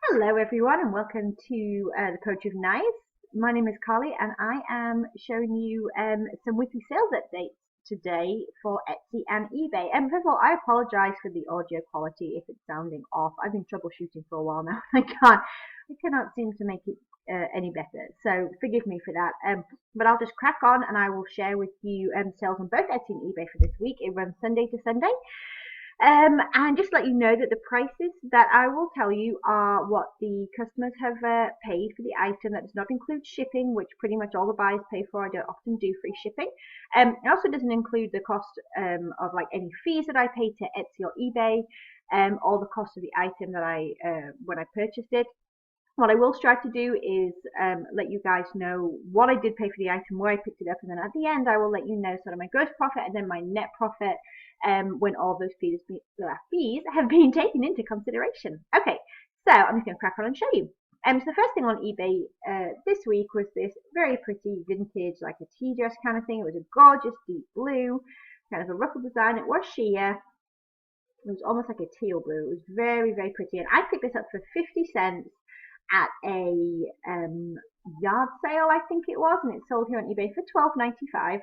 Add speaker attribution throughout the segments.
Speaker 1: Hello everyone and welcome to the Poetry of Nice. My name is Carly and I am showing you some weekly sales updates today for Etsy and eBay. And first of all, I apologise for the audio quality if it's sounding off. I've been troubleshooting for a while now. I cannot seem to make it any better. So forgive me for that. But I'll just crack on and I will share with you sales on both Etsy and eBay for this week. It runs Sunday to Sunday. And just let you know that the prices that I will tell you are what the customers have paid for the item. That does not include shipping, which pretty much all the buyers pay for. I don't often do free shipping. It also doesn't include the cost of like any fees that I paid to Etsy or eBay, or the cost of the item that I when I purchased it. What I will strive to do is let you guys know what I did pay for the item, where I picked it up, and then at the end I will let you know sort of my gross profit and then my net profit when all those fees have been taken into consideration. Okay, so I'm just going to crack on and show you. So the first thing on eBay this week was this very pretty vintage, like a tea dress kind of thing. It was a gorgeous deep blue, kind of a ruffle design. It was sheer. It was almost like a teal blue. It was very, very pretty. And I picked this up for 50 cents at a yard sale, I think it was, and it sold here on eBay for $12.95.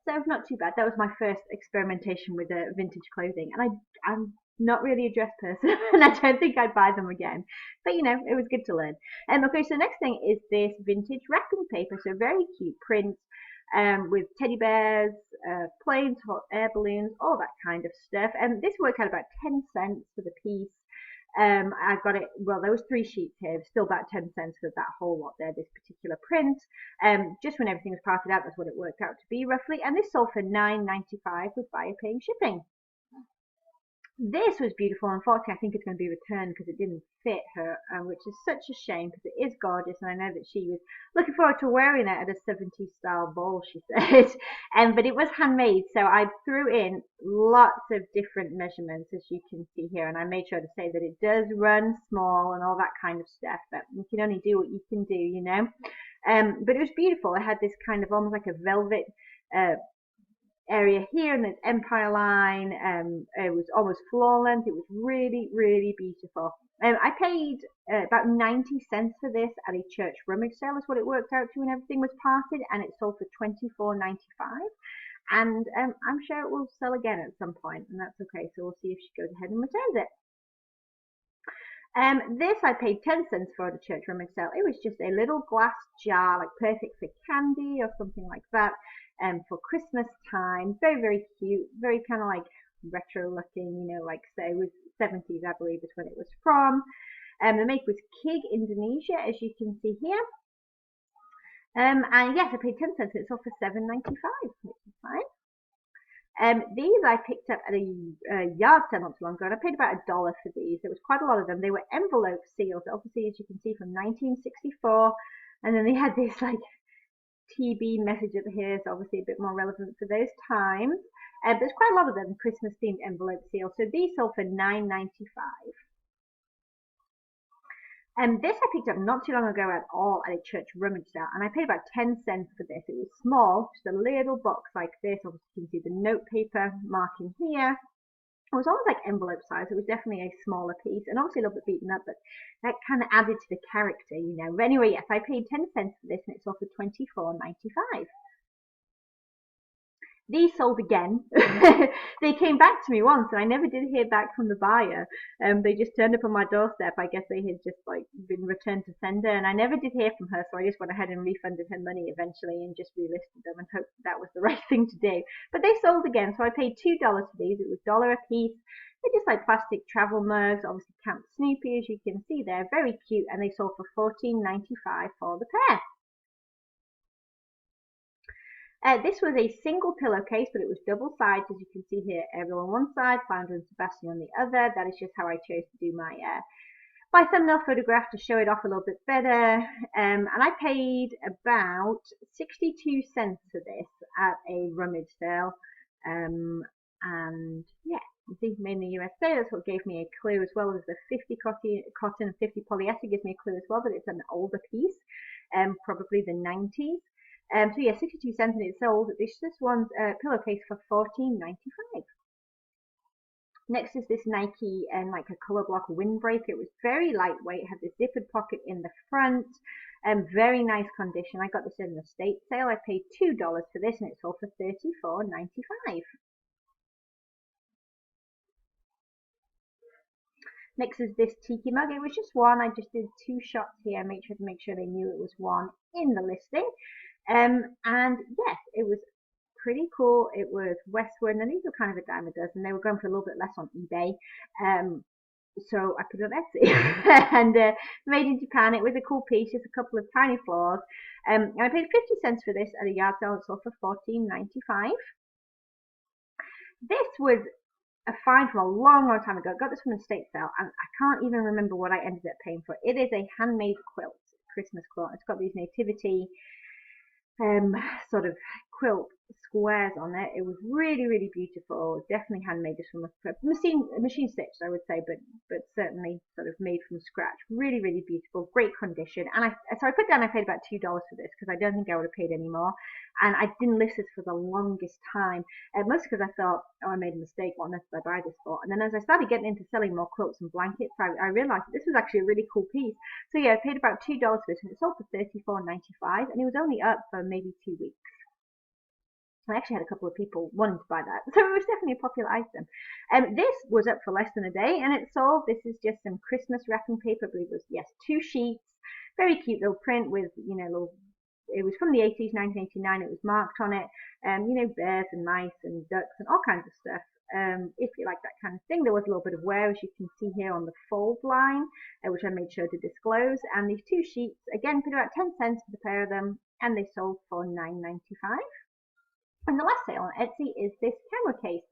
Speaker 1: So not too bad. That was my first experimentation with vintage clothing, and I'm not really a dress person, and I don't think I'd buy them again. But you know, it was good to learn. Okay, so the next thing is this vintage wrapping paper. So very cute print with teddy bears, planes, hot air balloons, all that kind of stuff. And this worked out about 10 cents for the piece. I got it, well, there was 3 sheets here, still about 10 cents for that whole lot there, this particular print. Just when everything was parted out, that's what it worked out to be roughly. And this sold for $9.95 with buyer paying shipping. This was beautiful. Unfortunately, I think it's going to be returned because it didn't fit her, which is such a shame because it is gorgeous, and I know that she was looking forward to wearing it at a 70s style ball, she said. But it was handmade, so I threw in lots of different measurements, as you can see here, and I made sure to say that it does run small and all that kind of stuff, but you can only do what you can do, you know. But it was beautiful. It had this kind of almost like a velvet area here, and there's Empire Line. It was almost floor length. It was really, really beautiful. I paid about 90 cents for this at a church rummage sale, is what it worked out to when everything was parted, and it sold for $24.95. And I'm sure it will sell again at some point, and that's okay. So we'll see if she goes ahead and returns it. This I paid 10 cents for at a church rummage sale. It was just a little glass jar, like perfect for candy or something like that, for Christmas time. Very, very cute, very kind of like retro looking, you know, like so it was 70s, I believe, is when it was from. The make was Kig, Indonesia, as you can see here. And yes, I paid 10 cents. It's sold for $7.95, which is fine. These I picked up at a yard sale not too long ago, and I paid about $1 for these. There was quite a lot of them. They were envelope seals, obviously, as you can see, from 1964. And then they had this like TB message up here, so obviously a bit more relevant for those times. There's quite a lot of them, Christmas themed envelope seals. So these sold for $9.95. This I picked up not too long ago at all at a church rummage sale, and I paid about 10 cents for this. It was small, just a little box like this. Obviously you can see the note paper marking here. It was almost like envelope size. It was definitely a smaller piece, and obviously a little bit beaten up, but that kind of added to the character, you know. But anyway, yes, I paid 10 cents for this, and it sold for $24.95. These sold again. They came back to me once, and I never did hear back from the buyer. They just turned up on my doorstep. I guess they had just like been returned to sender, and I never did hear from her. So I just went ahead and refunded her money eventually, and just relisted them, and hoped that was the right thing to do. But they sold again, so I paid $2 for these. It was $1 a piece. They're just like plastic travel mugs, obviously Camp Snoopy, as you can see there, very cute, and they sold for $14.95 for the pair. This was a single pillowcase, but it was double sided, as you can see here. Ariel on one side, Flounder and Sebastian on the other. That is just how I chose to do my thumbnail photograph to show it off a little bit better. And I paid about 62 cents for this at a rummage sale. And yeah, you see, made in the USA. That's what gave me a clue, as well as the 50 cotton and 50 polyester gives me a clue as well that it's an older piece, probably the 90s. So yeah, 62 cents, and it sold this one's pillowcase for $14.95. Next is this Nike and like a color block windbreaker. It was very lightweight, had this zippered pocket in the front, and very nice condition. I got this in an estate sale. I paid $2 for this, and it sold for $34.95. Next is this tiki mug. It was just one. I just did 2 shots here. I made sure to make sure they knew it was one in the listing. And yes, it was pretty cool. It was Westwood, and these were kind of a dime a dozen. They were going for a little bit less on eBay. So I put it on Etsy and made in Japan. It was a cool piece, just a couple of tiny flaws. And I paid 50 cents for this at a yard sale. It sold for $14.95. This was a find from a long time ago. I got this from an estate sale, and I can't even remember what I ended up paying for it. It is a handmade quilt, Christmas quilt. It's got these nativity sort of quilt squares on it. It was really beautiful. Definitely handmade, just from a machine stitched, I would say, but certainly sort of made from scratch. Really beautiful, great condition. And so I put down, I paid about $2 for this because I don't think I would have paid any more. And I didn't list this for the longest time, mostly because I thought, oh, I made a mistake. What on earth did I buy this for? And then as I started getting into selling more quilts and blankets, I realized that this was actually a really cool piece. So yeah, I paid about $2 for this, and it sold for $34.95, and it was only up for maybe 2 weeks. I actually had a couple of people wanting to buy that, so it was definitely a popular item. This was up for less than a day, and it sold. This is just some Christmas wrapping paper. I believe it was, yes, 2 sheets. Very cute little print with, little. It was from the 80s, 1989. It was marked on it, bears and mice and ducks and all kinds of stuff. If you like that kind of thing. There was a little bit of wear, as you can see here on the fold line, which I made sure to disclose. And these 2 sheets, again, paid about 10 cents for the pair of them, and they sold for $9.95. And the last sale on Etsy is this camera case.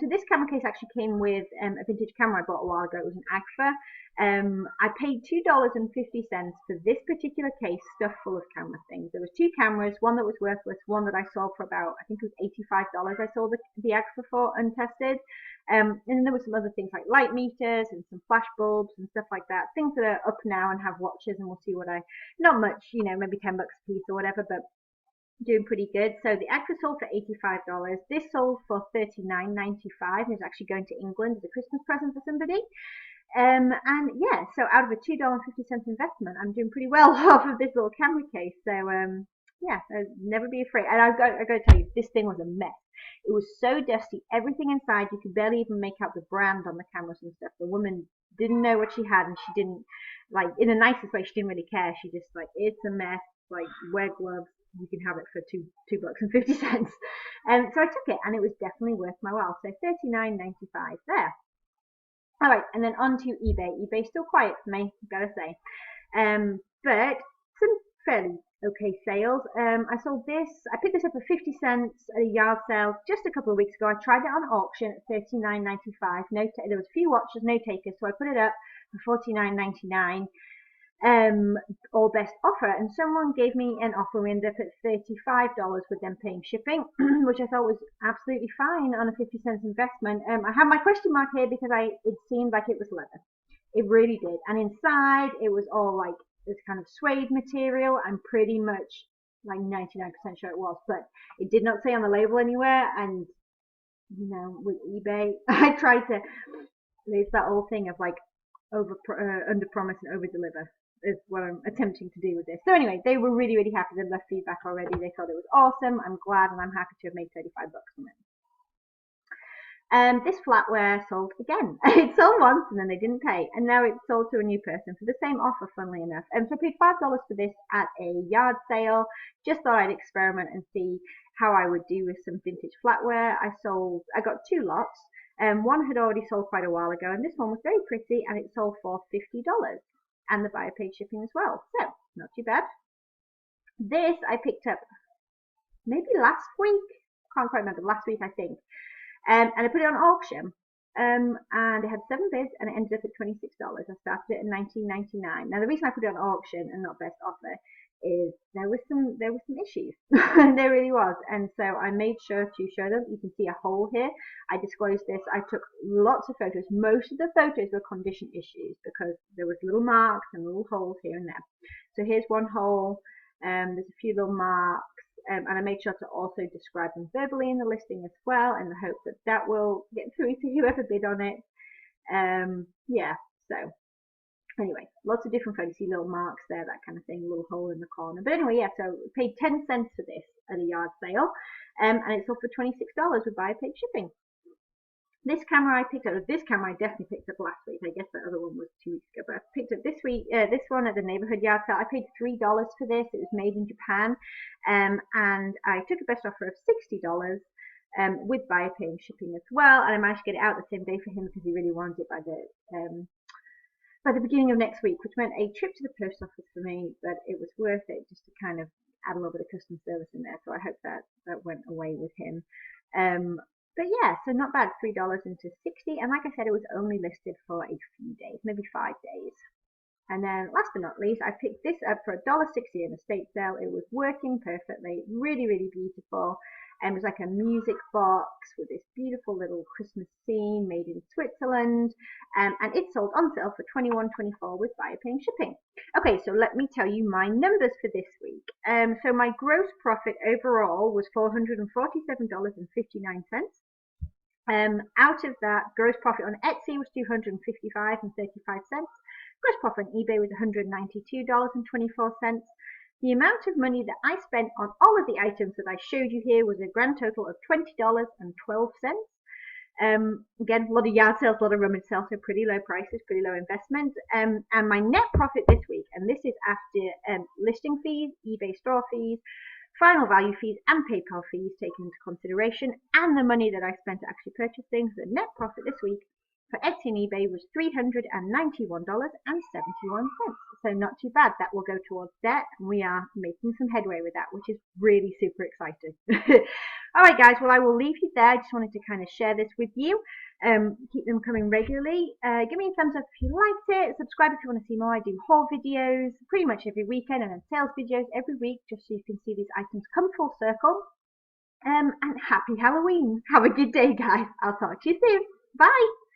Speaker 1: So this camera case actually came with a vintage camera I bought a while ago. It was an Agfa. I paid $2.50 for this particular case stuffed full of camera things. There was 2 cameras, one that was worthless, one that I sold for about, I think it was $85 I sold the Agfa for untested. And then there was some other things like light meters and some flash bulbs and stuff like that. Things that are up now and have watches, and we'll see what not much, maybe $10 a piece or whatever, but doing pretty good. So the Agfa sold for $85. This sold for $39.95. It's actually going to England as a Christmas present for somebody. And yeah, so out of a $2.50 investment, I'm doing pretty well off of this little camera case. So yeah, never be afraid. And I've got to tell you, this thing was a mess. It was so dusty. Everything inside, you could barely even make out the brand on the cameras and stuff. The woman didn't know what she had, and she didn't, like, in the nicest way, she didn't really care. She just, like, it's a mess, like, wear gloves. You can have it for $2.50. So I took it, and it was definitely worth my while. So $39.95 there. All right, and then on to eBay. eBay's still quiet for me, I've got to say. But some fairly okay sales. I sold this. I picked this up for 50 cents at a yard sale just a couple of weeks ago. I tried it on auction at $39.95. There was a few watchers, no takers, so I put it up for $49.99. Or best offer, and someone gave me an offer. We ended up at $35 with them paying shipping, which I thought was absolutely fine on a 50 cents investment. I have my question mark here because it seemed like it was leather. It really did. And inside it was all like this kind of suede material. I'm pretty much like 99% sure it was, but it did not say on the label anywhere. And with eBay, I tried to, there's that old thing of like under promise and over deliver is what I'm attempting to do with this. So anyway, they were really happy. They left feedback already. They thought it was awesome. I'm glad, and I'm happy to have made $35 from it. This flatware sold again. It sold once and then they didn't pay, and now it's sold to a new person for the same offer, funnily enough. So I paid $5 for this at a yard sale. Just thought I'd experiment and see how I would do with some vintage flatware. I got 2 lots. One had already sold quite a while ago, and this one was very pretty, and it sold for $50. And the buyer paid shipping as well. So, not too bad. This I picked up maybe last week. Can't quite remember. Last week, I think. And I put it on auction. And it had 7 bids, and it ended up at $26. I started it in $19.99. Now, the reason I put it on auction and not best offer is there was some issues. There really was. And so I made sure to show them. You can see a hole here. I disclosed this. I took lots of photos. Most of the photos were condition issues because there was little marks and little holes here and there. So here's one hole. There's a few little marks. and I made sure to also describe them verbally in the listing as well, in the hope that that will get through to whoever bid on it. Yeah, so anyway, lots of different photos. See little marks there, that kind of thing, a little hole in the corner. But anyway, yeah, so paid 10 cents for this at a yard sale, and it's sold for $26 with buyer paid shipping. This camera I picked up. This camera I definitely picked up last week. I guess that other one was 2 weeks ago, but I picked up this week. This one at the neighborhood yard sale. I paid $3 for this. It was made in Japan, and I took a best offer of $60. With buyer paying shipping as well, and I managed to get it out the same day for him because he really wanted it by the beginning of next week, which meant a trip to the post office for me, but it was worth it just to kind of add a little bit of customer service in there. So I hope that went away with him. But yeah, so not bad, $3 into 60, and like I said, it was only listed for a few days, maybe 5 days. And then last but not least, I picked this up for $1.60 in a estate sale. It was working perfectly, really, really beautiful. And it was like a music box with this beautiful little Christmas scene made in Switzerland. And it sold on sale for $21.24 with buyer paying shipping. Okay, so let me tell you my numbers for this week. So my gross profit overall was $447.59. Out of that, gross profit on Etsy was $255.35. Gross profit on eBay was $192.24. The amount of money that I spent on all of the items that I showed you here was a grand total of $20.12. Again, a lot of yard sales, a lot of rummage sales, so pretty low prices, pretty low investment. And my net profit this week, and this is after listing fees, eBay store fees, final value fees, and PayPal fees taken into consideration, and the money that I spent to actually purchase things, the net profit this week for Etsy and eBay was $391.71. So not too bad. That will go towards debt, and we are making some headway with that, which is really super exciting. All right, guys. Well, I will leave you there. I just wanted to kind of share this with you. Keep them coming regularly. Give me a thumbs up if you liked it. Subscribe if you want to see more. I do haul videos pretty much every weekend, and then sales videos every week, just so you can see these items come full circle. And happy Halloween. Have a good day, guys. I'll talk to you soon. Bye.